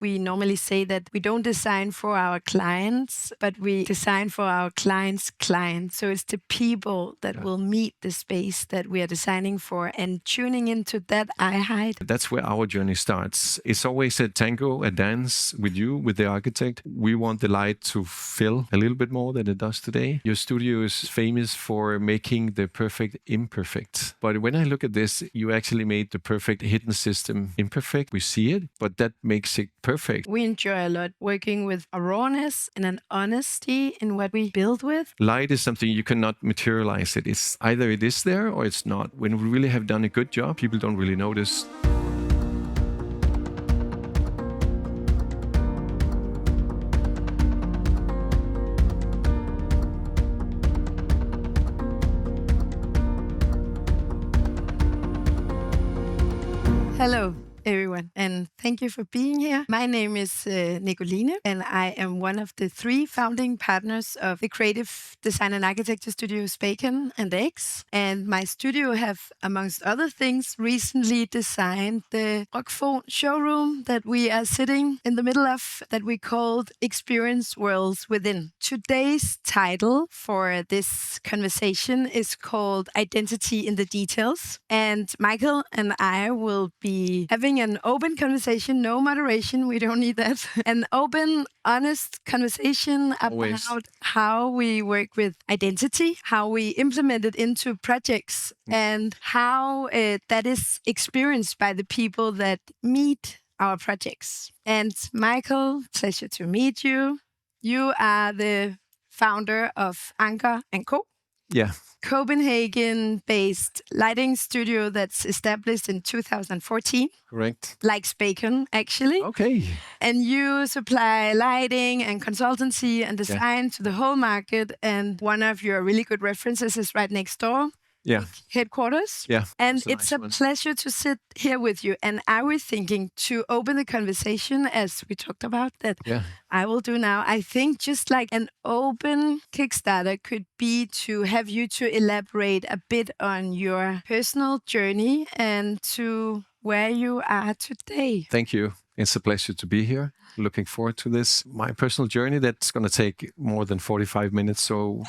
We normally say that we don't design for our clients, but we design for our clients' clients. So it's the people that will meet the space that we are designing for, and tuning into that eye height. That's where our journey starts. It's always a tango, a dance with you, with the architect. We want the light to fill a little bit more than it does today. Your studio is famous for making the perfect imperfect. But when I look at this, you actually made the perfect hidden system imperfect. We see it, but that makes it perfect. We enjoy a lot working with a rawness and an honesty in what we build with. Light is something you cannot materialize it. It's either it is there or it's not. When we really have done a good job, people don't really notice. Hello, everyone, and thank you for being here. My name is Nikoline, and I am one of the 3 founding partners of the creative design and architecture studio Spacon X. And my studio have, amongst other things, recently designed the Rockfon showroom that we are sitting in the middle of, that we called Experience Worlds Within. Today's title for this conversation is called Identity in the Details. And Michael and I will be having an open conversation, no moderation, we don't need that. An open, honest conversation about how we work with identity, how we implement it into projects, and how that is experienced by the people that meet our projects. And Michael, pleasure to meet you. You are the founder of Anker Co. Yeah. Copenhagen-based lighting studio that's established in 2014. Correct. Like Spacon, actually. Okay. And you supply lighting and consultancy and design to the whole market. And one of your really good references is right next door. Yeah. Headquarters. Yeah. And it's a pleasure to sit here with you. And I was thinking to open the conversation, as we talked about, that I will do now. I think just like an open Kickstarter could be to have you to elaborate a bit on your personal journey and to where you are today. Thank you. It's a pleasure to be here. Looking forward to this. My personal journey, that's going to take more than 45 minutes, so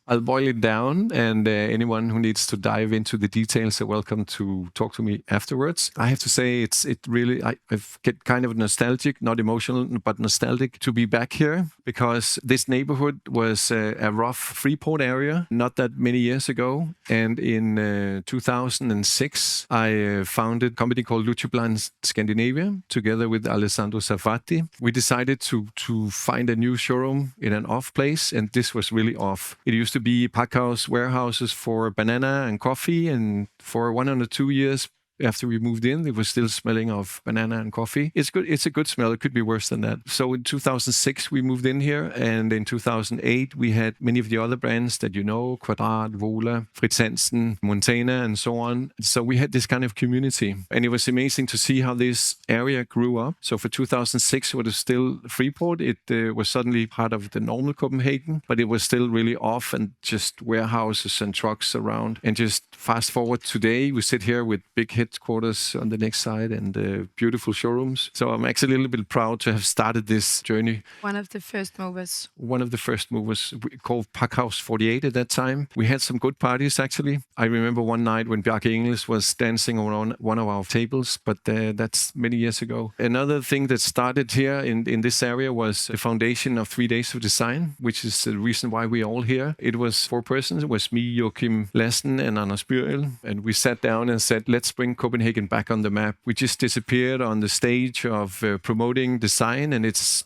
I'll boil it down, and anyone who needs to dive into the details are welcome to talk to me afterwards. I have to say, I get kind of nostalgic, not emotional, but nostalgic to be back here, because this neighborhood was a rough Freeport area not that many years ago. And in 2006, I founded a company called Luchiplan Scandinavia together with Alessandro Sarfatti. We decided to find a new showroom in an off place, and this was really off. It used to be packhouse warehouses for banana and coffee, and for 1 or 2 years after we moved in, it was still smelling of banana and coffee. It's good. It's a good smell. It could be worse than that. So in 2006, we moved in here. And in 2008, we had many of the other brands that you know, Quadrat, Vola, Fritz Hansen, Montana, and so on. So we had this kind of community. And it was amazing to see how this area grew up. So for 2006, it was still Freeport. It was suddenly part of the normal Copenhagen, but it was still really off and just warehouses and trucks around. And just fast forward today, we sit here with big headquarters on the next side and beautiful showrooms. So I'm actually a little bit proud to have started this journey. One of the first movers. One of the first movers, called Packhouse 48 at that time. We had some good parties, actually. I remember one night when Bjarke Ingels was dancing around one of our tables, but that's many years ago. Another thing that started here in this area was the foundation of 3 Days of Design, which is the reason why we're all here. It was 4 persons. It was me, Joachim Lassen, and Anders Byrel. And we sat down and said, let's bring Copenhagen back on the map. We just disappeared on the stage of promoting design, and it's,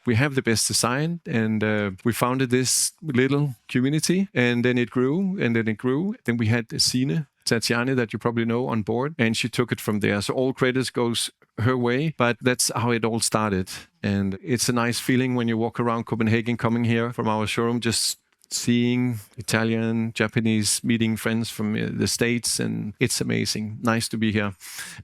we have the best design, and we founded this little community, and then it grew, and then it grew. Then we had Signe Tatiane, that you probably know, on board, and she took it from there. So all credits goes her way, but that's how it all started. And it's a nice feeling when you walk around Copenhagen, coming here from our showroom, just seeing Italian, Japanese, meeting friends from the States, and it's amazing. Nice to be here.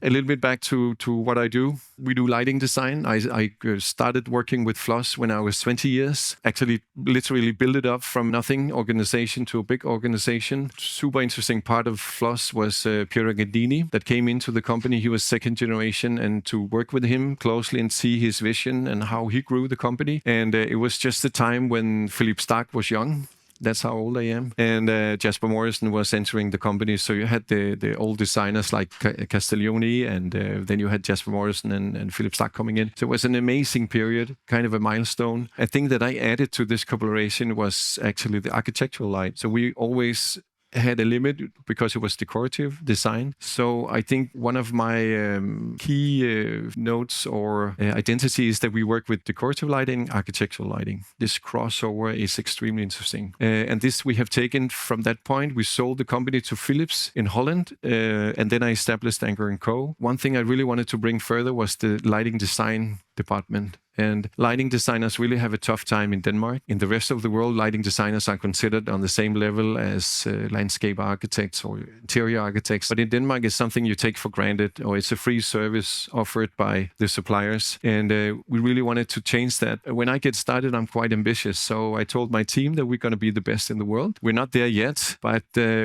A little bit back to what I do. We do lighting design. I started working with Floss when I was 20 years. Actually, literally built it up from nothing organization to a big organization. Super interesting part of Floss was Piero Gandini that came into the company. He was second generation, and to work with him closely and see his vision and how he grew the company. And it was just the time when Philippe Starck was young. That's how old I am. And Jasper Morrison was entering the company. So you had the old designers like Castiglione, and then you had Jasper Morrison and Philip Starck coming in. So it was an amazing period, kind of a milestone. A thing that I added to this collaboration was actually the architectural light. So we always had a limit because it was decorative design. So I think one of my key notes or identity is that we work with decorative lighting, architectural lighting. This crossover is extremely interesting. And this we have taken from that point. We sold the company to Philips in Holland, and then I established Anker Co. One thing I really wanted to bring further was the lighting design department. And lighting designers really have a tough time in Denmark. In the rest of the world, lighting designers are considered on the same level as landscape architects or interior architects. But in Denmark, it's something you take for granted, or it's a free service offered by the suppliers. And we really wanted to change that. When I get started, I'm quite ambitious. So I told my team that we're going to be the best in the world. We're not there yet, but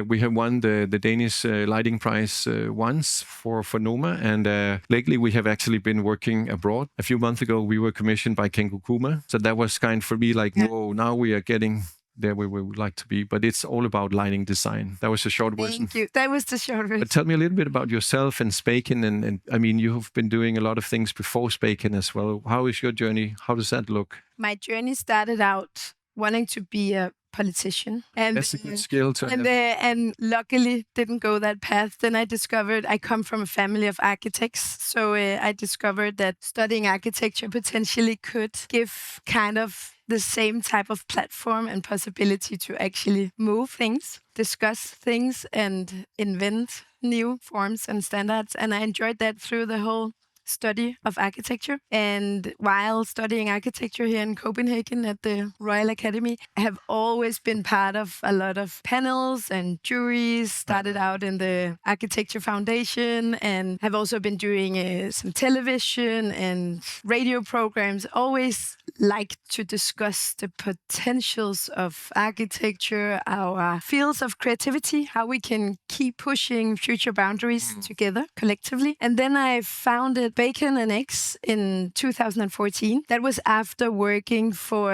we have won the Danish lighting prize once for Noma. And lately, we have actually been working abroad. A few months ago, we were commissioned by Kengo Kuma. So that was kind for me like, whoa, now we are getting there where we would like to be. But it's all about lighting design. That was a short version. Thank you. That was the short version. But tell me a little bit about yourself and Spacon. And I mean, you have been doing a lot of things before Spacon as well. How is your journey? How does that look? My journey started out wanting to be a politician. And that's a good skill to have. And luckily didn't go that path. Then I discovered I come from a family of architects. So I discovered that studying architecture potentially could give kind of the same type of platform and possibility to actually move things, discuss things, and invent new forms and standards. And I enjoyed that through the whole study of architecture. And while studying architecture here in Copenhagen at the Royal Academy, I have always been part of a lot of panels and juries, started out in the Architecture Foundation, and have also been doing some television and radio programs. Always like to discuss the potentials of architecture, our fields of creativity, how we can keep pushing future boundaries together collectively. And then I founded Spacon X in 2014. That was after working for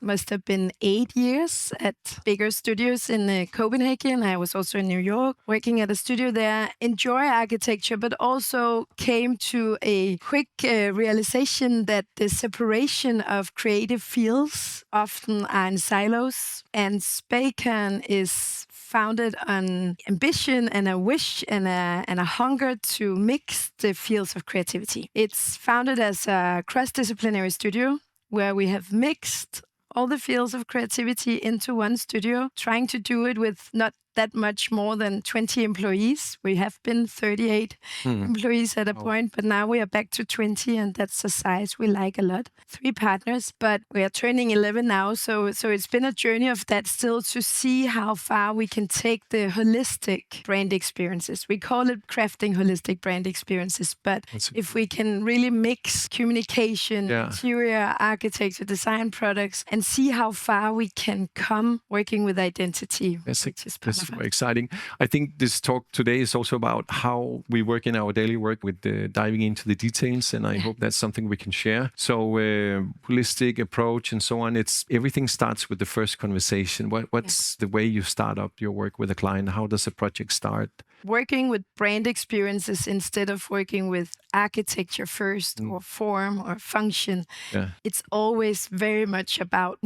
must have been 8 years at bigger studios in Copenhagen. I was also in New York working at a studio there. Enjoy architecture, but also came to a quick realization that the separation of creative fields often are in silos, and Spacon is founded on ambition and a wish and a hunger to mix the fields of creativity. It's founded as a cross-disciplinary studio where we have mixed all the fields of creativity into one studio, trying to do it with not that much more than 20 employees. We have been 38 employees at a point, but now we are back to 20, and that's a size we like a lot. 3 partners, but we are turning 11 now, so it's been a journey of that still to see how far we can take the holistic brand experiences. We call it crafting holistic brand experiences, but if we can really mix communication, interior, architecture, design products, and see how far we can come working with identity, which is That's super exciting. I think this talk today is also about how we work in our daily work with diving into the details, and I hope that's something we can share. So holistic approach and so on, everything starts with the first conversation. What's the way you start up your work with a client? How does a project start? Working with brand experiences instead of working with architecture first or form or function. It's always very much about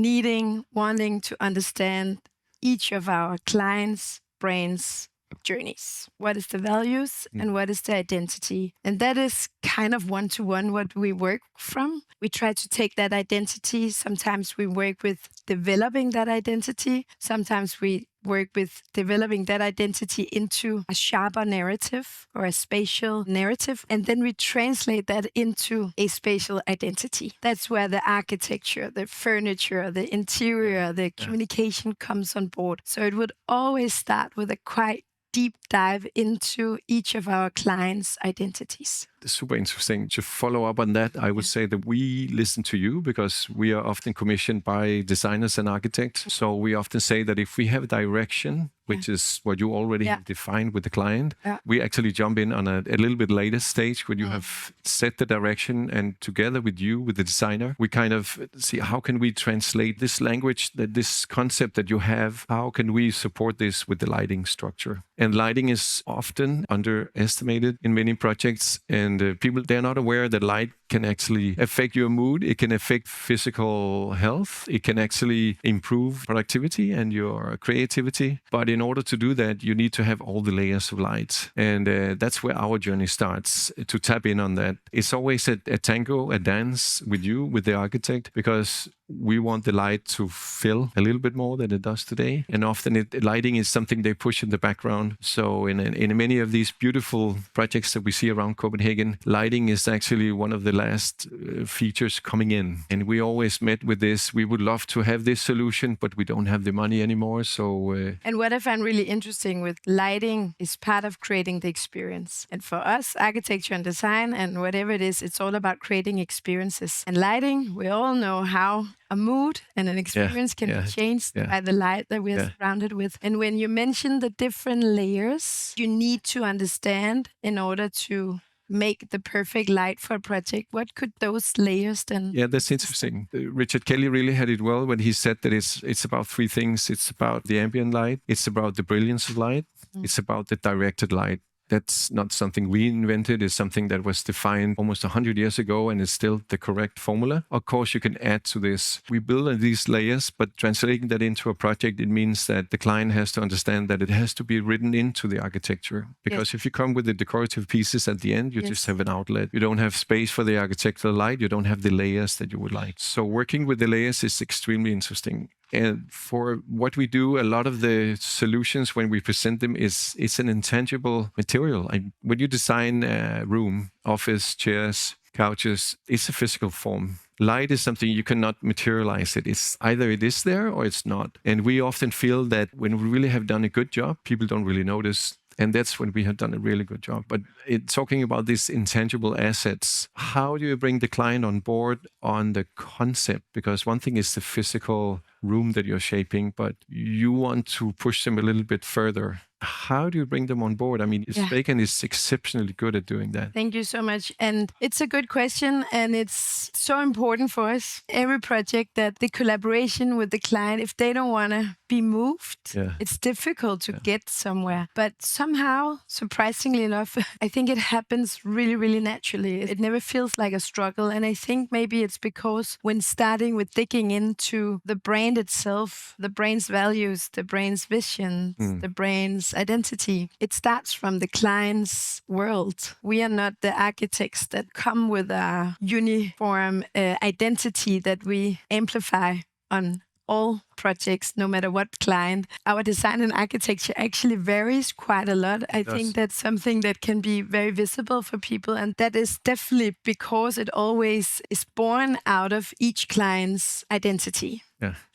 wanting to understand each of our clients' brands' journeys. What is the values and what is the identity? And that is kind of one-to-one what we work from. We try to take that identity. Sometimes we work with developing that identity. Sometimes we work with developing that identity into a sharper narrative or a spatial narrative, and then we translate that into a spatial identity. That's where the architecture, the furniture, the interior, the communication comes on board. So it would always start with a quite deep dive into each of our clients' identities. Super interesting. To follow up on that, I would say that we listen to you because we are often commissioned by designers and architects. So we often say that if we have a direction, which is what you already have defined with the client, we actually jump in on a little bit later stage when you have set the direction, and together with you, with the designer, we kind of see how can we translate this language, that this concept that you have, how can we support this with the lighting structure? And lighting is often underestimated in many projects, and people, they're not aware that light can actually affect your mood. It can affect physical health. It can actually improve productivity and your creativity. But in order to do that, you need to have all the layers of light. And that's where our journey starts, to tap in on that. It's always a tango, a dance with you, with the architect, because we want the light to fill a little bit more than it does today. And often lighting is something they push in the background. So in many of these beautiful projects that we see around Copenhagen, lighting is actually one of the last features coming in. And we always met with this. We would love to have this solution, but we don't have the money anymore. So and what I find really interesting with lighting is part of creating the experience. And for us, architecture and design and whatever it is, it's all about creating experiences. And lighting, we all know how a mood and an experience can be changed by the light that we're surrounded with. And when you mention the different layers you need to understand in order to make the perfect light for a project, what could those layers then? Yeah, that's interesting. Richard Kelly really had it well when he said that it's about three things. It's about the ambient light, it's about the brilliance of light, it's about the directed light. That's not something we invented. It's something that was defined almost 100 years ago, and it's still the correct formula. Of course, you can add to this. We build on these layers, but translating that into a project, it means that the client has to understand that it has to be written into the architecture. Because if you come with the decorative pieces at the end, you just have an outlet. You don't have space for the architectural light. You don't have the layers that you would like. So working with the layers is extremely interesting. And for what we do, a lot of the solutions when we present them it's an intangible material. When you design a room, office, chairs, couches, it's a physical form. Light is something you cannot materialize it. It's either it is there or it's not. And we often feel that when we really have done a good job, people don't really notice. And that's when we have done a really good job. But talking about these intangible assets, how do you bring the client on board on the concept? Because one thing is the physical room that you're shaping, but you want to push them a little bit further. How do you bring them on board? I mean, Spacon is exceptionally good at doing that. Thank you so much. And it's a good question, and it's so important for us. Every project that the collaboration with the client, if they don't want to be moved, it's difficult to get somewhere. But somehow, surprisingly enough, I think it happens really, really naturally. It never feels like a struggle. And I think maybe it's because when starting with digging into the brand itself, the brand's values, the brand's vision, the brand's identity, it starts from the client's world. We are not the architects that come with a uniform identity that we amplify on all projects, no matter what client. Our design and architecture actually varies quite a lot. I think that's something that can be very visible for people, and that is definitely because it always is born out of each client's identity.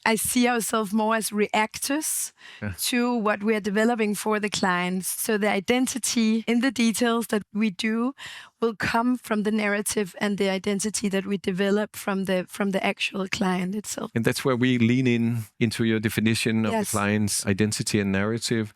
I see ourselves more as reactors to what we are developing for the clients. So the identity in the details that we do will come from the narrative and the identity that we develop from the actual client itself. And that's where we lean into your definition of the client's identity and narrative.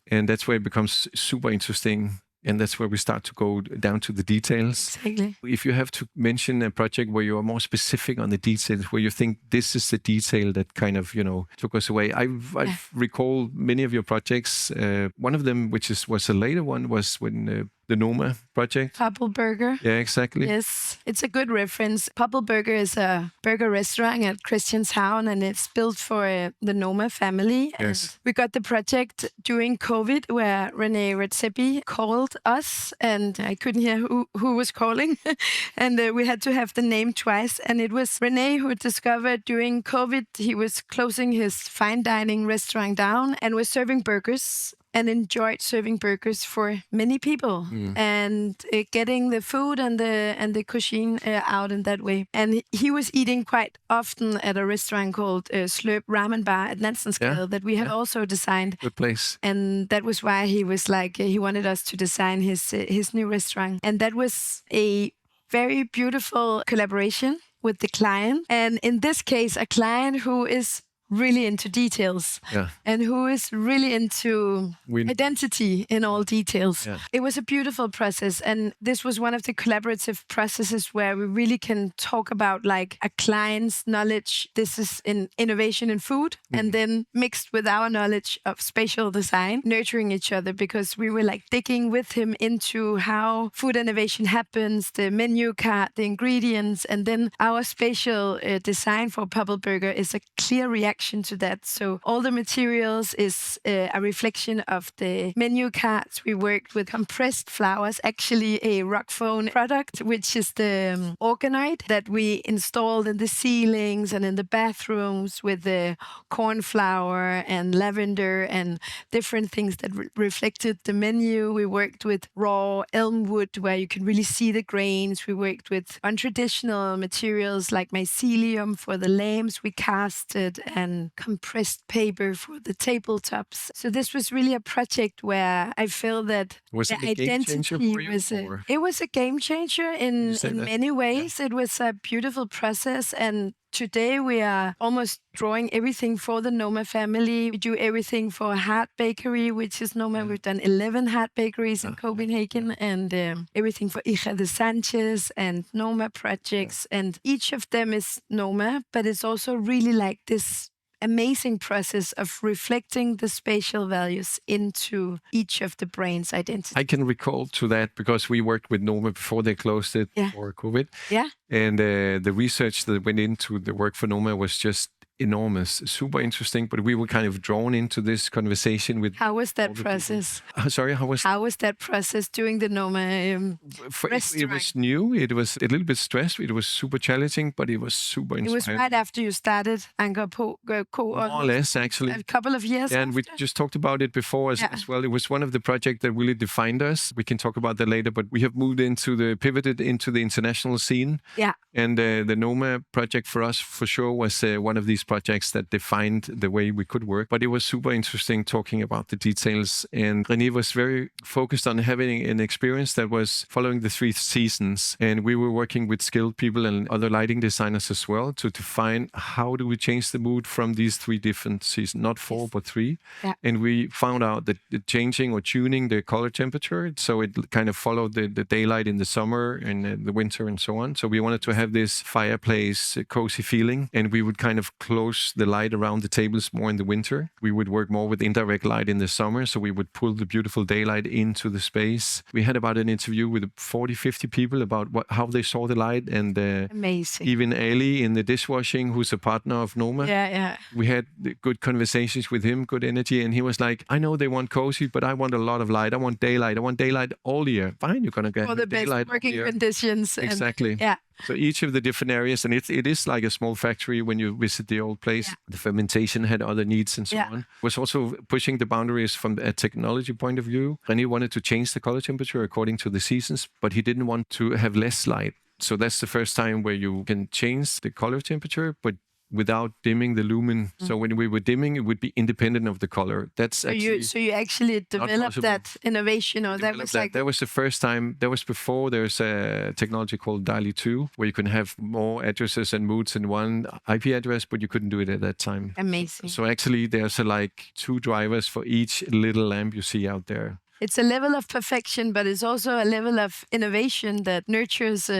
And that's where it becomes super interesting. And that's where we start to go down to the details. Exactly. If you have to mention a project where you are more specific on the details, where you think this is the detail that kind of, took us away. I've recalled many of your projects. One of them, which was a later one, was when the Noma project. POPL Burger. Yeah, exactly. Yes, it's a good reference. POPL Burger is a burger restaurant at Christianshavn, and it's built for the Noma family. Yes. And we got the project during COVID, where Rene Redzepi called us, and I couldn't hear who was calling, and we had to have the name twice. And it was Rene who discovered during COVID he was closing his fine dining restaurant down and was serving burgers, and enjoyed serving burgers for many people and getting the food and the cuisine out in that way. And he was eating quite often at a restaurant called Slurp Ramen Bar at Nansensgade that we had also designed. Good place. And that was why he was like, he wanted us to design his new restaurant. And that was a very beautiful collaboration with the client. And in this case, a client who is really into details and who is really into identity in all details. Yeah. It was a beautiful process, and this was one of the collaborative processes where we really can talk about like a client's knowledge. This is in innovation in food, and then mixed with our knowledge of spatial design, nurturing each other, because we were like digging with him into how food innovation happens, the menu card, the ingredients, and then our spatial design for POPL Burger is a clear reaction to that. So all the materials is a reflection of the menu cards. We worked with compressed flowers, actually a Rockfon product, which is the organoid that we installed in the ceilings and in the bathrooms with the corn flour and lavender and different things that reflected the menu. We worked with raw elm wood where you can really see the grains. We worked with untraditional materials like mycelium for the lamps we casted and compressed paper for the tabletops. So this was really a project where I feel that was it a game changer for you, it was a game changer in many ways. Yeah. It was a beautiful process, and today we are almost drawing everything for the Noma family. We do everything for Hart Bageri, which is Noma. We've done 11 Hart bakeries in Copenhagen, and everything for Hija de Sanchez and Noma projects. And each of them is Noma, but it's also really like this amazing process of reflecting the spatial values into each of the brand's identity. I can recall to that because we worked with Noma before they closed it for COVID. Yeah. And the research that went into the work for Noma was just enormous, super interesting, but we were kind of drawn into this conversation with... How was that process? Sorry, how was that process doing the Noma it was new, it was a little bit stressed, it was super challenging, but it was super inspiring. It was right after you started Anker Co. More or less, actually. A couple of years and after. We just talked about it before as well. It was one of the projects that really defined us. We can talk about that later, but we have pivoted into the international scene. Yeah. And the Noma project for us, for sure, was one of these projects that defined the way we could work. But it was super interesting talking about the details. And René was very focused on having an experience that was following the 3 seasons. And we were working with skilled people and other lighting designers as well to define how do we change the mood from these 3 different seasons, not 4, but 3. Yeah. And we found out that the changing or tuning the color temperature, so it kind of followed the daylight in the summer and the winter and so on. So we wanted to have this fireplace, cozy feeling, and we would kind of close the light around the tables more in the winter. We would work more with indirect light in the summer, so we would pull the beautiful daylight into the space. We had about an interview with 40, 50 people about how they saw the light, and amazing. Even Ali in the dishwashing, who's a partner of Noma. Yeah. We had good conversations with him, good energy, and he was like, I know they want cozy, but I want a lot of light. I want daylight. I want daylight all year. Fine, you're going to get for the daylight best working conditions. Exactly. Yeah. So each of the different areas, and it is like a small factory when you visit the old place. Yeah. The fermentation had other needs and so on. Was also pushing the boundaries from a technology point of view. René wanted to change the color temperature according to the seasons, but he didn't want to have less light. So that's the first time where you can change the color temperature, but without dimming the lumen. So when we were dimming, it would be independent of the color. That's actually so you actually developed that innovation, or that was like... That was the first time. That was before there's a technology called DALI 2, where you can have more addresses and moods in one IP address, but you couldn't do it at that time. Amazing. So actually there's like 2 drivers for each little lamp you see out there. It's a level of perfection, but it's also a level of innovation that nurtures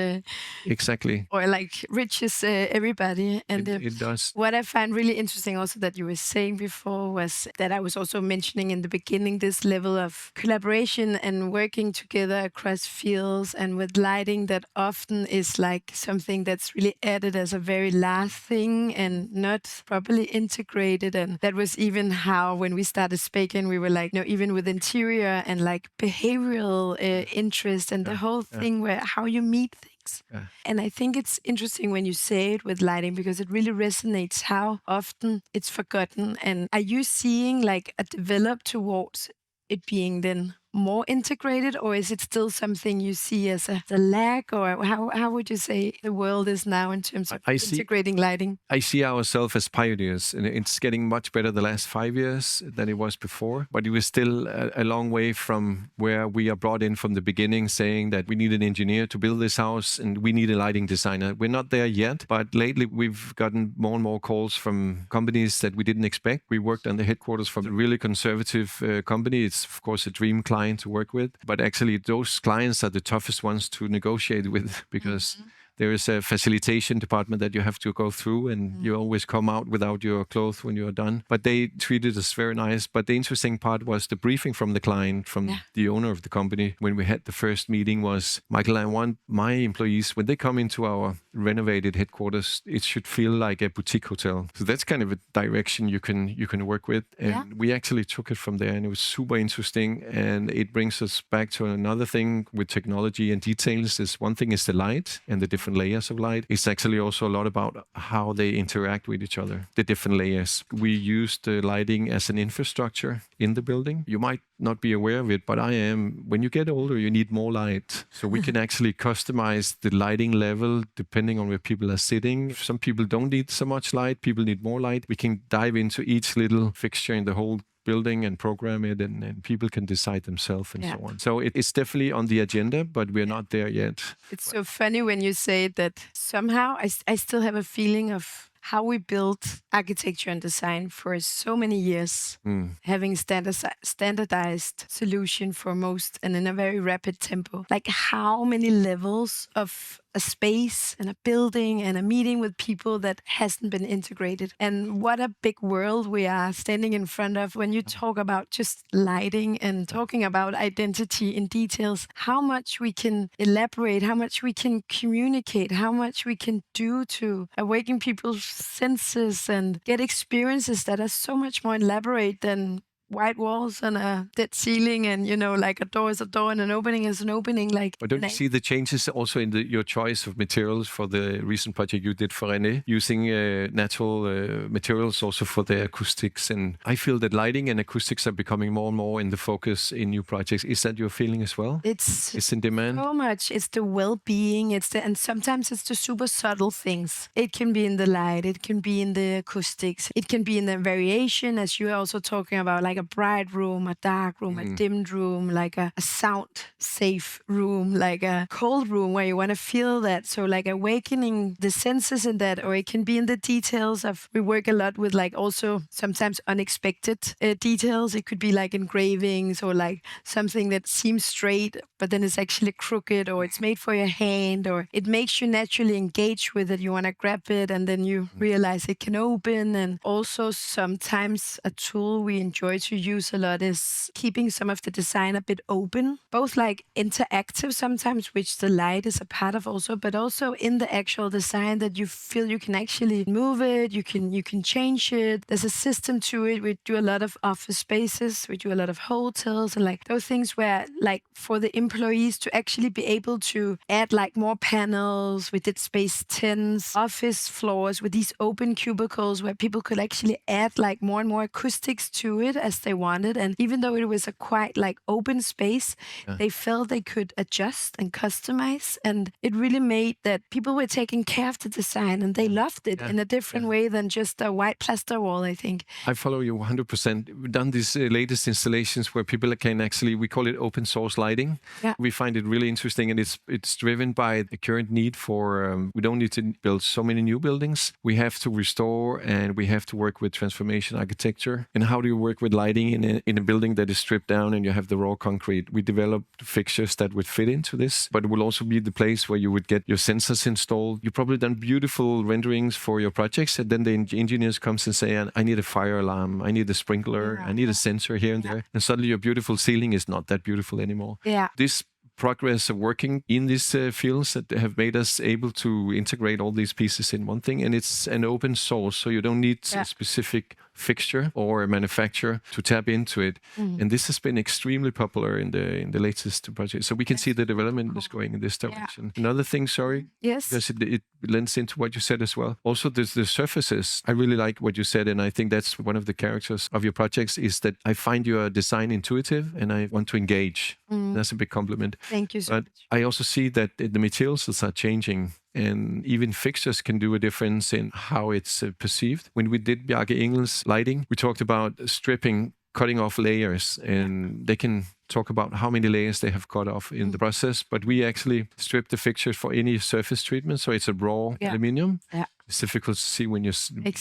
exactly, or like riches everybody. And it does. what I find really interesting also that you were saying before was that I was also mentioning in the beginning, this level of collaboration and working together across fields and with lighting that often is like something that's really added as a very last thing and not properly integrated. And that was even how when we started Spacon, we were like, no, even with interior and like behavioral interest and the whole thing where how you meet things. Yeah. And I think it's interesting when you say it with lighting because it really resonates how often it's forgotten. And are you seeing like a develop towards it being then more integrated, or is it still something you see as a lack, or how would you say the world is now in terms of integrating lighting? I see ourselves as pioneers, and it's getting much better the last 5 years than it was before, but it was still a long way from where we are brought in from the beginning, saying that we need an engineer to build this house and we need a lighting designer. We're not there yet, but lately we've gotten more and more calls from companies that we didn't expect. We worked on the headquarters from a really conservative company. It's of course a dream client to work with, but actually those clients are the toughest ones to negotiate with because there is a facilitation department that you have to go through, and you always come out without your clothes when you're done. But they treated us very nice. But the interesting part was the briefing from the client, from the owner of the company. When we had the first meeting was, Michael, I want my employees, when they come into our renovated headquarters, it should feel like a boutique hotel. So that's kind of a direction you can work with. And we actually took it from there, and it was super interesting. And it brings us back to another thing with technology and details. Is one thing is the light and the different layers of light. It's actually also a lot about how they interact with each other, the different layers. We use the lighting as an infrastructure in the building. You might not be aware of it, but I am. When you get older, you need more light. So we can actually customize the lighting level depending on where people are sitting. Some people don't need so much light. People need more light. We can dive into each little fixture in the whole building and program it, and people can decide themselves and so on. So it's definitely on the agenda, but we're not there yet. It's so funny when you say that. Somehow I still have a feeling of how we built architecture and design for so many years, having standardized solution for most and in a very rapid tempo. Like how many levels of a space and a building and a meeting with people that hasn't been integrated. And what a big world we are standing in front of when you talk about just lighting and talking about identity in details, how much we can elaborate, how much we can communicate, how much we can do to awaken people's senses and get experiences that are so much more elaborate than white walls and a dead ceiling, and like a door is a door and an opening is an opening. Like, but don't you see the changes also in your choice of materials for the recent project you did for René, using natural materials also for the acoustics? And I feel that lighting and acoustics are becoming more and more in the focus in new projects. Is that your feeling as well? It's in demand so much. It's the well-being. And sometimes it's the super subtle things. It can be in the light. It can be in the acoustics. It can be in the variation, as you're also talking about, like a bright room, a dark room, a dimmed room, like a sound-safe room, like a cold room where you want to feel that. So like awakening the senses in that, or it can be in the details of, we work a lot with like also sometimes unexpected details. It could be like engravings or like something that seems straight, but then it's actually crooked, or it's made for your hand, or it makes you naturally engage with it. You want to grab it and then you realize it can open. And also sometimes a tool we enjoy to use a lot is keeping some of the design a bit open, both like interactive sometimes, which the light is a part of also, but also in the actual design that you feel you can actually move it, you can change it. There's a system to it. We do a lot of office spaces, we do a lot of hotels, and like those things where like for the employees to actually be able to add like more panels. We did space 10s, office floors with these open cubicles where people could actually add like more and more acoustics to it as they wanted. And even though it was a quite like open space, they felt they could adjust and customize. And it really made that people were taking care of the design and they loved it in a different way than just a white plaster wall, I think. I follow you 100%. We've done these latest installations where people can actually, we call it open source lighting. Yeah. We find it really interesting, and it's driven by the current need for, we don't need to build so many new buildings. We have to restore, and we have to work with transformation architecture. And how do you work with lighting in a building that is stripped down and you have the raw concrete? We developed fixtures that would fit into this, but it will also be the place where you would get your sensors installed. You've probably done beautiful renderings for your projects, and then the engineers comes and say, I need a fire alarm, I need a sprinkler, I need a sensor here and there. And suddenly your beautiful ceiling is not that beautiful anymore. Yeah. This progress of working in these fields that have made us able to integrate all these pieces in one thing, and it's an open source, so you don't need a specific fixture or a manufacturer to tap into it. And this has been extremely popular in the latest project. So we can see the development is going in this direction. Another thing, because it lends into what you said as well. Also, there's the surfaces. I really like what you said, and I think that's one of the characters of your projects is that I find your design intuitive, and I want to engage. That's a big compliment. Thank you so much. I also see that the materials are changing, and even fixtures can do a difference in how it's perceived. When we did Bjarke Ingels lighting, we talked about stripping, cutting off layers, and they can talk about how many layers they have cut off in the process. But we actually strip the fixture for any surface treatment, so it's a raw aluminum. Yeah. It's difficult to see when you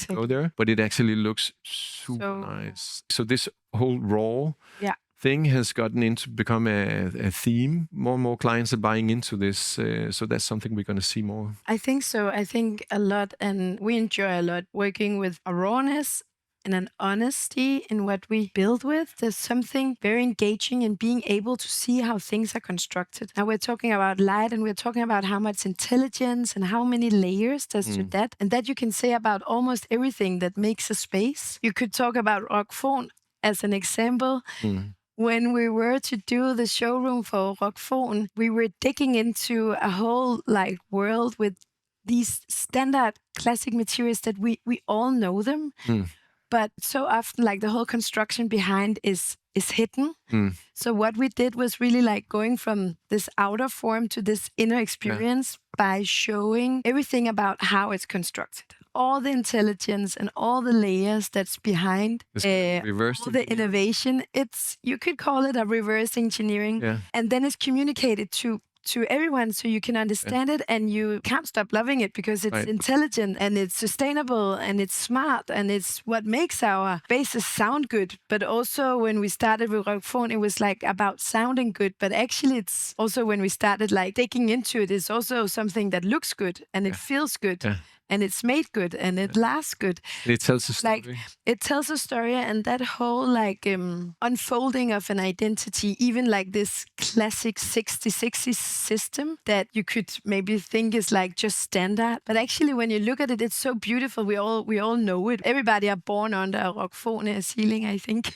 go there, but it actually looks super nice. So this whole raw thing has gotten into become a theme. More and more clients are buying into this, so that's something we're going to see more. I think so. I think a lot, and we enjoy a lot working with a rawness and an honesty in what we build with. There's something very engaging in being able to see how things are constructed. Now we're talking about light, and we're talking about how much intelligence and how many layers there's to that, and that you can say about almost everything that makes a space. You could talk about Rockfon as an example. When we were to do the showroom for Rockfon, we were digging into a whole world with these standard classic materials that we all know them. But so often the whole construction behind is hidden. So what we did was really going from this outer form to this inner experience by showing everything about how it's constructed. All the intelligence and all the layers that's behind all the innovation. You could call it a reverse engineering. And then it's communicated to everyone so you can understand it, and you can't stop loving it because it's intelligent and it's sustainable and it's smart, and it's what makes our bases sound good. But also when we started with Rockfon, it was about sounding good, but actually it's also when we started digging into it, it's also something that looks good and it feels good. And it's made good, and it lasts good. It tells a story. It tells a story, and that whole unfolding of an identity, even this classic 60-60 system that you could maybe think is just standard. But actually, when you look at it, it's so beautiful. We all know it. Everybody are born under a Rockfon ceiling, I think.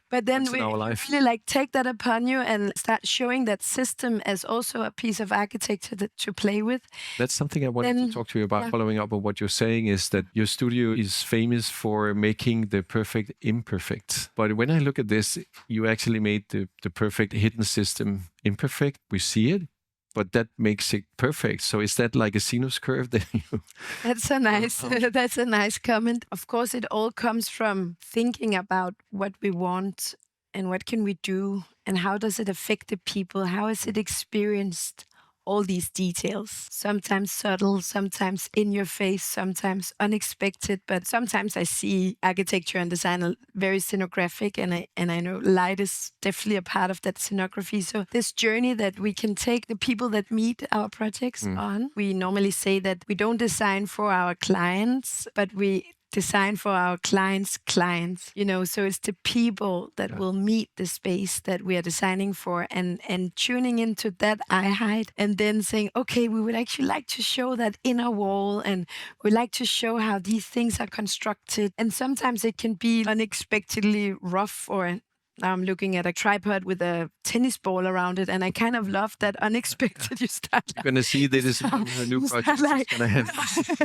But then we really take that upon you and start showing that system as also a piece of architecture to play with. That's something I wanted to talk to you about. Following up on what you're saying is that your studio is famous for making the perfect imperfect. But when I look at this, you actually made the perfect hidden system imperfect. We see it, but that makes it perfect. So is that like a sinus curve that you... That's a nice comment. Of course, it all comes from thinking about what we want and what can we do and how does it affect the people? How is it experienced? All these details, sometimes subtle, sometimes in your face, sometimes unexpected, but sometimes I see architecture and design very scenographic, and I know light is definitely a part of that scenography. So this journey that we can take the people that meet our projects on, we normally say that we don't design for our clients, but we design for our clients' clients, so it's the people that will meet the space that we are designing for, and tuning into that eye height, and then saying, okay, we would actually like to show that inner wall, and we'd like to show how these things are constructed. And sometimes it can be unexpectedly rough, or now I'm looking at a tripod with a tennis ball around it, and I kind of love that unexpected. You start. You're going to see this is a new project.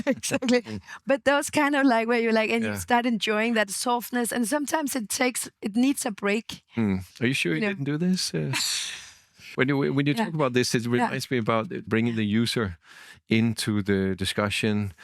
Exactly. But those kind of where you're and you start enjoying that softness, and sometimes it needs a break. Are you sure you didn't do this? When you talk about this, it reminds me about bringing the user into the discussion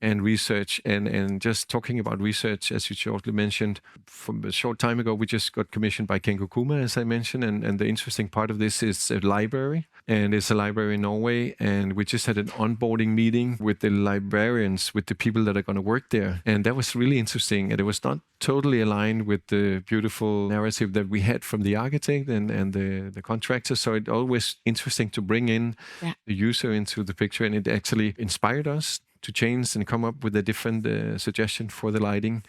and research. And just talking about research, as you shortly mentioned, from a short time ago, we just got commissioned by Kengo Kuma, as I mentioned. And the interesting part of this is a library. And it's a library in Norway. And we just had an onboarding meeting with the librarians, with the people that are going to work there. And that was really interesting. And it was not totally aligned with the beautiful narrative that we had from the architect and the contractor. So it's always interesting to bring in the user into the picture. And it actually inspired us to change and come up with a different suggestion for the lighting.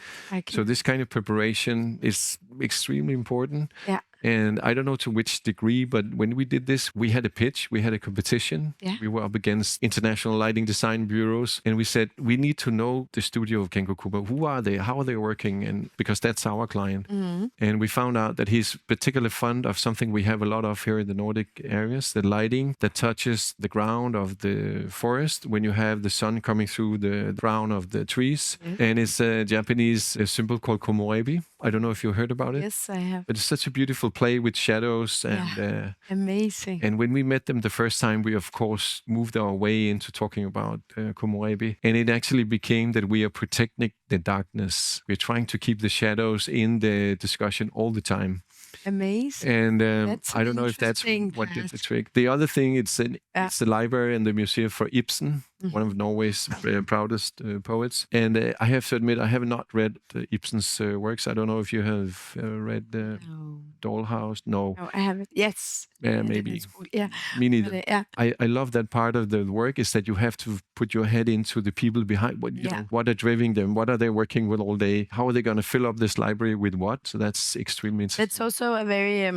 So this kind of preparation is extremely important. Yeah. And I don't know to which degree, but when we did this, we had a pitch, we had a competition. Yeah. We were up against international lighting design bureaus. And we said, we need to know the studio of Kengo Kuma. Who are they? How are they working? And because that's our client. Mm-hmm. And we found out that he's particularly fond of something we have a lot of here in the Nordic areas, the lighting that touches the ground of the forest when you have the sun coming through the crown of the trees. Mm-hmm. And it's a Japanese symbol called Komorebi. I don't know if you heard about it. Yes, I have. But it's such a beautiful play with shadows. And amazing. And when we met them the first time, we, of course, moved our way into talking about Komorebi. And it actually became that we are protecting the darkness. We're trying to keep the shadows in the discussion all the time. Amazing. And I don't know if that's what did the trick. The other thing, it's the library and the museum for Ibsen, one of Norway's proudest poets. And I have to admit, I have not read Ibsen's works. I don't know if you have read Dollhouse. No, I haven't. Yes. Maybe. Yeah. Me neither. Yeah. I love that part of the work is that you have to put your head into the people behind. What you know, what are driving them? What are they working with all day? How are they going to fill up this library with what? So that's extremely interesting. That's also a very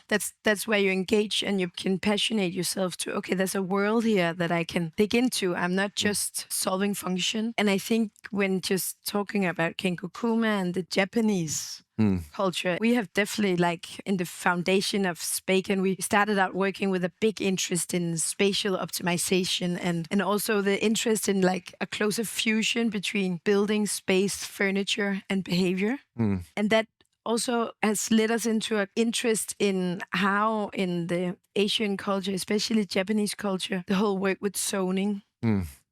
that's where you engage and you can passionate yourself to. Okay, there's a world here that I can dig into. I'm not just solving function. And I think when just talking about Kengo Kuma and the Japanese culture, we have definitely, like in the foundation of Spacon, we started out working with a big interest in spatial optimization and also the interest in like a closer fusion between building, space, furniture, and behavior. And that also has led us into an interest in how in the Asian culture, especially Japanese culture, the whole work with zoning.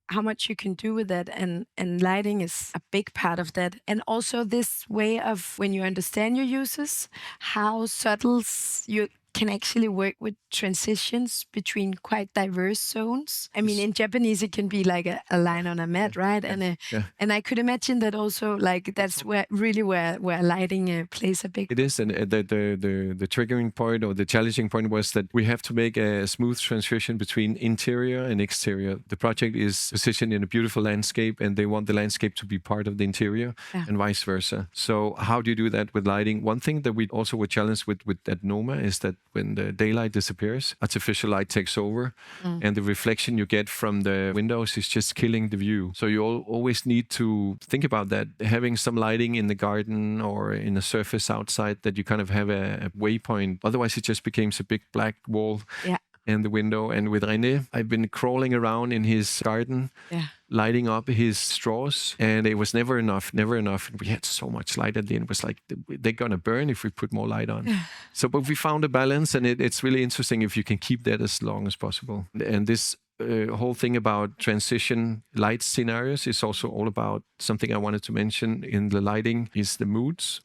How much you can do with that, and lighting is a big part of that. And also this way of when you understand your users, how subtle you can actually work with transitions between quite diverse zones. I mean, in Japanese, it can be like a line on a mat, right? And I could imagine that also, like that's where lighting plays a big. It is, and the triggering point or the challenging point was that we have to make a smooth transition between interior and exterior. The project is positioned in a beautiful landscape, and they want the landscape to be part of the interior, and vice versa. So how do you do that with lighting? One thing that we also were challenged with at Noma is that when the daylight disappears, artificial light takes over, and the reflection you get from the windows is just killing the view. So you always need to think about that, having some lighting in the garden or in a surface outside that you kind of have a waypoint. Otherwise, it just becomes a big black wall. In the window. And with René, I've been crawling around in his garden, lighting up his straws, and it was never enough. And we had so much light at the end. It was like, they're going to burn if we put more light on. So, but we found a balance, and it's really interesting if you can keep that as long as possible. And this whole thing about transition light scenarios is also all about something I wanted to mention in the lighting is the moods.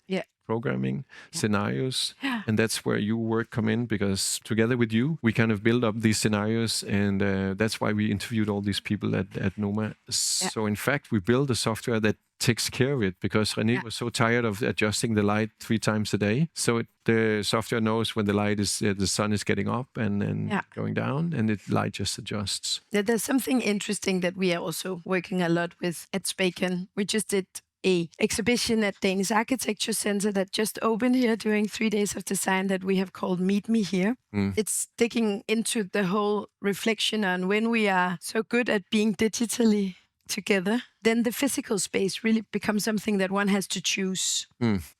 Programming, scenarios, and that's where your work come in, because together with you, we kind of build up these scenarios, and that's why we interviewed all these people at Noma. So in fact, we build a software that takes care of it, because René was so tired of adjusting the light 3 times a day. So the software knows when the light is, the sun is getting up and going down, and the light just adjusts. There's something interesting that we are also working a lot with at Spacon. We just did a exhibition at Danish Architecture Center that just opened here during 3 days of design that we have called Meet Me Here. It's digging into the whole reflection on when we are so good at being digitally together, then the physical space really becomes something that one has to choose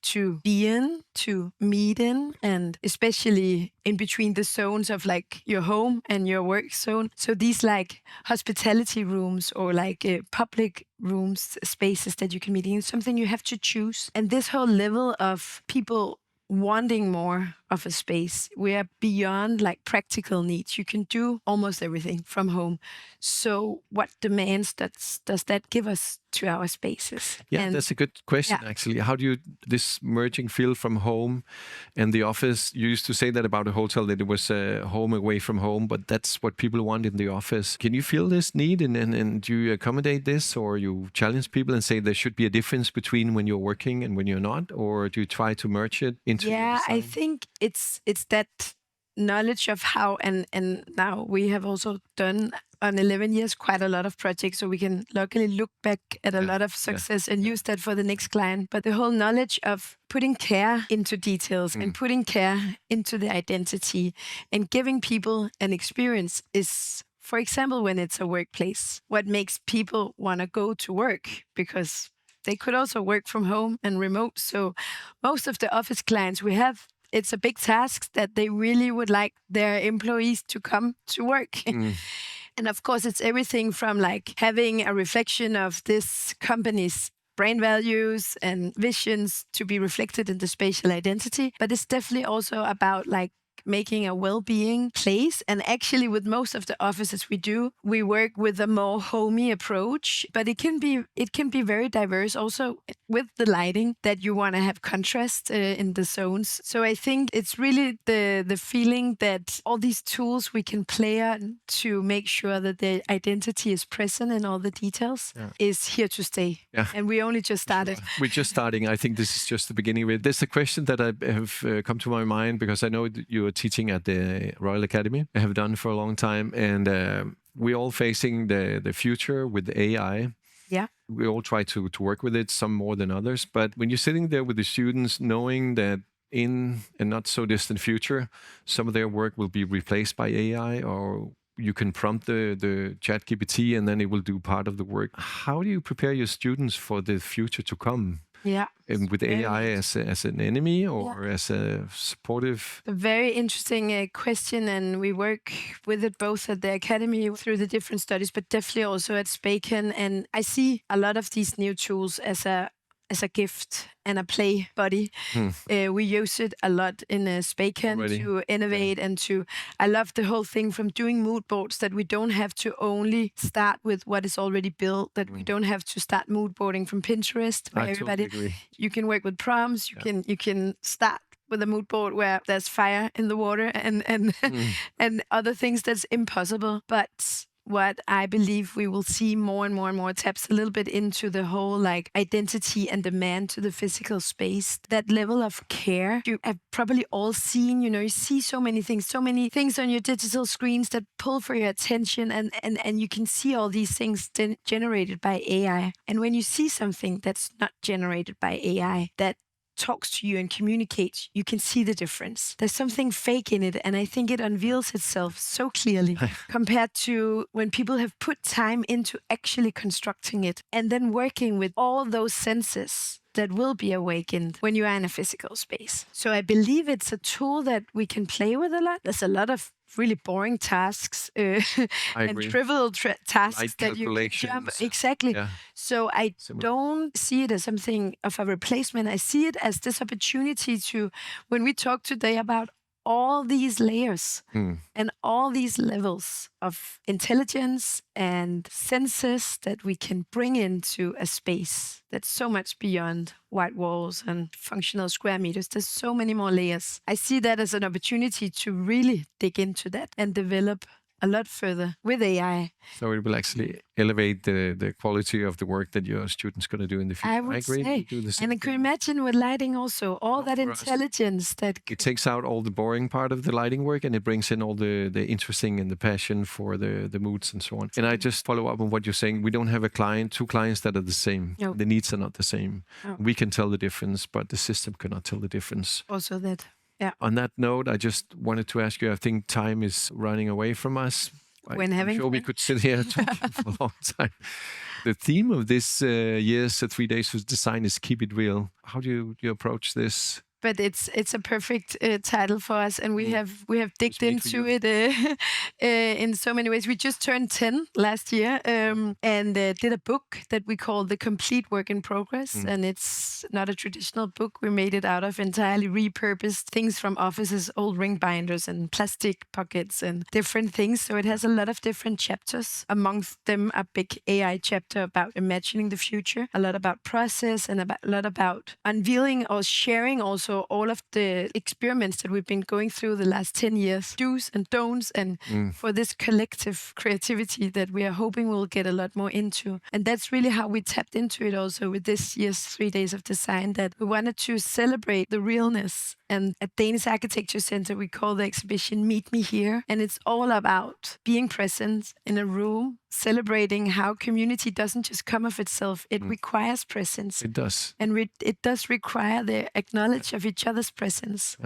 to be in, to meet in, and especially in between the zones of like your home and your work zone. So these like hospitality rooms or like public rooms, spaces that you can meet in, something you have to choose. And this whole level of people wanting more of a space. We are beyond like practical needs. You can do almost everything from home. So what demands does that give us to our spaces? Yeah, that's a good question, actually. How do you, this merging feel from home and the office? You used to say that about a hotel, that it was home away from home, but that's what people want in the office. Can you feel this need and do you accommodate this, or you challenge people and say there should be a difference between when you're working and when you're not? Or do you try to merge it into the design? I think it's that knowledge of how, and now we have also done on 11 years quite a lot of projects, so we can luckily look back at a lot of success and use that for the next client. But the whole knowledge of putting care into details and putting care into the identity and giving people an experience is, for example, when it's a workplace, what makes people want to go to work, because they could also work from home and remote. So most of the office clients we have, it's a big task that they really would like their employees to come to work. And of course, it's everything from like having a reflection of this company's brand values and visions to be reflected in the spatial identity. But it's definitely also about like making a well-being place. And actually, with most of the offices we work with a more homey approach, but it can be very diverse also with the lighting, that you want to have contrast in the zones. So I think it's really the feeling that all these tools we can play on to make sure that the identity is present in all the details is here to stay. Yeah. And we only just started. We're just starting. I think this is just the beginning of it. There's a question that I have come to my mind, because I know that you are teaching at the Royal Academy. I have done for a long time, and we're all facing the future with AI. Yeah. We all try to work with it, some more than others. But when you're sitting there with the students, knowing that in a not so distant future, some of their work will be replaced by AI, or you can prompt the chat GPT and then it will do part of the work. How do you prepare your students for the future to come? Yeah. And with AI as an enemy or as a supportive? A very interesting question, and we work with it both at the Academy through the different studies, but definitely also at Spacon. And I see a lot of these new tools as a gift and a play buddy. We use it a lot in Spacon to innovate and to, I love the whole thing from doing mood boards, that we don't have to only start with what is already built, that we don't have to start mood boarding from Pinterest, where everybody, totally agree. You can work with prompts, you can start with a mood board where there's fire in the water and and other things that's impossible. But what I believe we will see more and more and more taps a little bit into the whole like identity and demand to the physical space. That level of care you have probably all seen. You see so many things on your digital screens that pull for your attention, and you can see all these things generated by AI. And when you see something that's not generated by AI, that talks to you and communicates, you can see the difference. There's something fake in it, and I think it unveils itself so clearly compared to when people have put time into actually constructing it and then working with all those senses that will be awakened when you are in a physical space. So I believe it's a tool that we can play with a lot. There's a lot of really boring tasks and trivial tasks that you can jump. Exactly. Yeah. So I don't see it as something of a replacement. I see it as this opportunity to, when we talk today about all these layers and all these levels of intelligence and senses that we can bring into a space that's so much beyond white walls and functional square meters. There's so many more layers. I see that as an opportunity to really dig into that and develop a lot further with AI. So it will actually elevate the quality of the work that your students going to do in the future. I would say. And I could imagine with lighting also, all that intelligence that... It takes out all the boring part of the lighting work and it brings in all the interesting and the passion for the moods and so on. And I just follow up on what you're saying. We don't have two clients that are the same. No. The needs are not the same. No. We can tell the difference, but the system cannot tell the difference. Also that. Yeah. On that note, I just wanted to ask you, I think time is running away from us. I'm sure we could sit here talking for a long time. The theme of this year's 3 Days of Design is Keep It Real. How do you approach this? but it's a perfect title for us, and we have digged into it in so many ways. We just turned 10 last year, and did a book that we call The Complete Work in Progress, and it's not a traditional book. We made it out of entirely repurposed things from offices, old ring binders and plastic pockets and different things. So it has a lot of different chapters. Amongst them, a big AI chapter about imagining the future, a lot about process, and a lot about unveiling or sharing also all of the experiments that we've been going through the last 10 years, do's and don'ts, and for this collective creativity that we are hoping we'll get a lot more into. And that's really how we tapped into it also with this year's 3 Days of Design, that we wanted to celebrate the realness. And at Danish Architecture Center, we call the exhibition Meet Me Here. And it's all about being present in a room, celebrating how community doesn't just come of itself. It requires presence. It does. And it does require the acknowledge of each other's presence.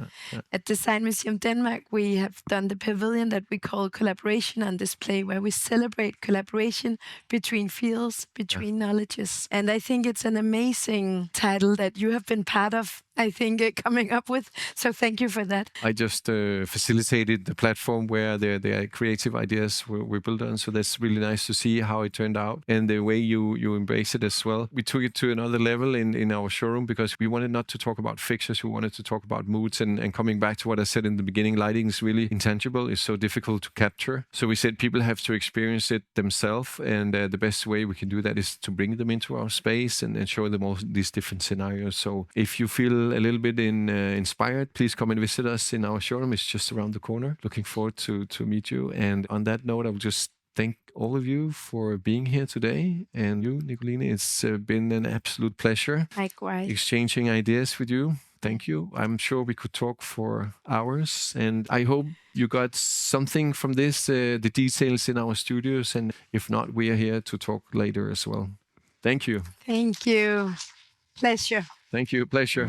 At Design Museum Denmark, we have done the pavilion that we call Collaboration on Display, where we celebrate collaboration between fields, between knowledges. And I think it's an amazing title that you have been part of, I think, coming up with. So thank you for that. I just facilitated the platform where the creative ideas were built on. So that's really nice to see how it turned out and the way you embrace it as well. We took it to another level in our showroom because we wanted not to talk about fixtures. We wanted to talk about moods, and coming back to what I said in the beginning, lighting is really intangible. It's so difficult to capture. So we said people have to experience it themselves. And the best way we can do that is to bring them into our space and show them all these different scenarios. So if you feel a little bit inspired, please come and visit us in our showroom. It's just around the corner. Looking forward to meet you. And on that note, I will just thank all of you for being here today. And you, Nikoline, it's been an absolute pleasure. Likewise. Exchanging ideas with you. Thank you. I'm sure we could talk for hours. And I hope you got something from this, the details in our studios. And if not, we are here to talk later as well. Thank you. Thank you. Pleasure. Thank you. Pleasure.